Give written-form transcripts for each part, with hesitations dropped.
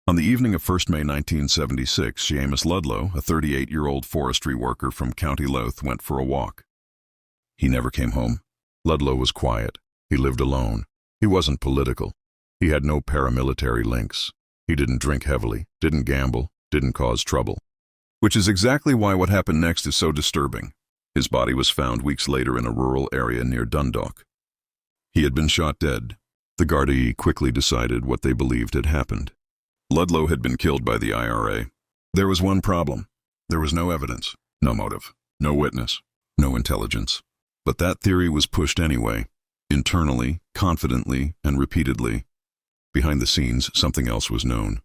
On the evening of 1st May 1976, Séamus Ludlow, a 38-year-old forestry worker from County Louth, went for a walk. He never came home. Ludlow was quiet. He lived alone. He wasn't political. He had no paramilitary links. He didn't drink heavily, didn't gamble, didn't cause trouble. Which is exactly why what happened next is so disturbing. His body was found weeks later in a rural area near Dundalk. He had been shot dead. The Gardaí quickly decided what they believed had happened. Ludlow had been killed by the IRA. There was one problem. There was no evidence, no motive, no witness, no intelligence. But that theory was pushed anyway, internally, confidently, and repeatedly. Behind the scenes, something else was known.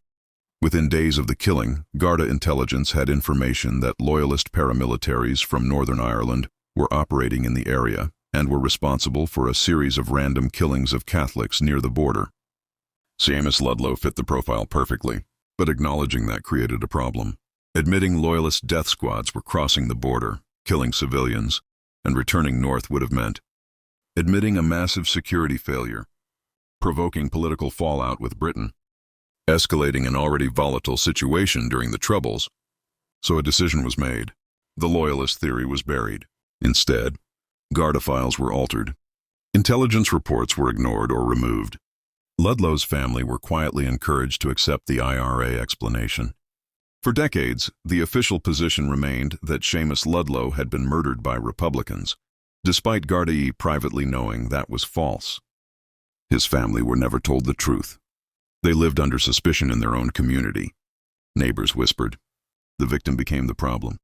Within days of the killing, Garda intelligence had information that loyalist paramilitaries from Northern Ireland were operating in the area and were responsible for a series of random killings of Catholics near the border. Séamus Ludlow fit the profile perfectly, but acknowledging that created a problem. Admitting loyalist death squads were crossing the border, killing civilians, and returning north would have meant admitting a massive security failure, provoking political fallout with Britain, escalating an already volatile situation during the Troubles. So a decision was made. The loyalist theory was buried. Instead, Garda files were altered. Intelligence reports were ignored or removed. Ludlow's family were quietly encouraged to accept the IRA explanation. For decades, the official position remained that Séamus Ludlow had been murdered by Republicans, despite Gardaí privately knowing that was false. His family were never told the truth. They lived under suspicion in their own community. Neighbors whispered. The victim became the problem.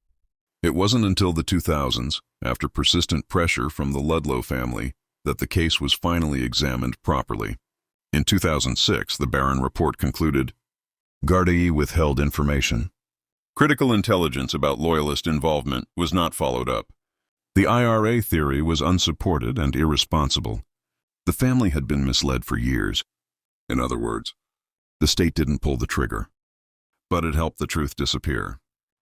It wasn't until the 2000s, after persistent pressure from the Ludlow family, that the case was finally examined properly. In 2006, the Barron report concluded, Gardaí withheld information. Critical intelligence about loyalist involvement was not followed up. The IRA theory was unsupported and irresponsible. The family had been misled for years. In other words, the state didn't pull the trigger. But it helped the truth disappear.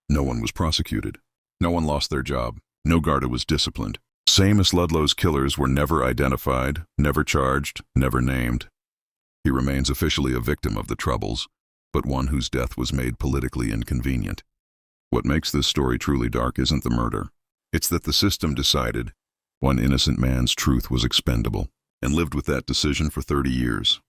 No one was prosecuted. No one lost their job. No Garda was disciplined. Séamus Ludlow's killers were never identified, never charged, never named. He remains officially a victim of the Troubles, but one whose death was made politically inconvenient. What makes this story truly dark isn't the murder. It's that the system decided one innocent man's truth was expendable, and lived with that decision for 30 years.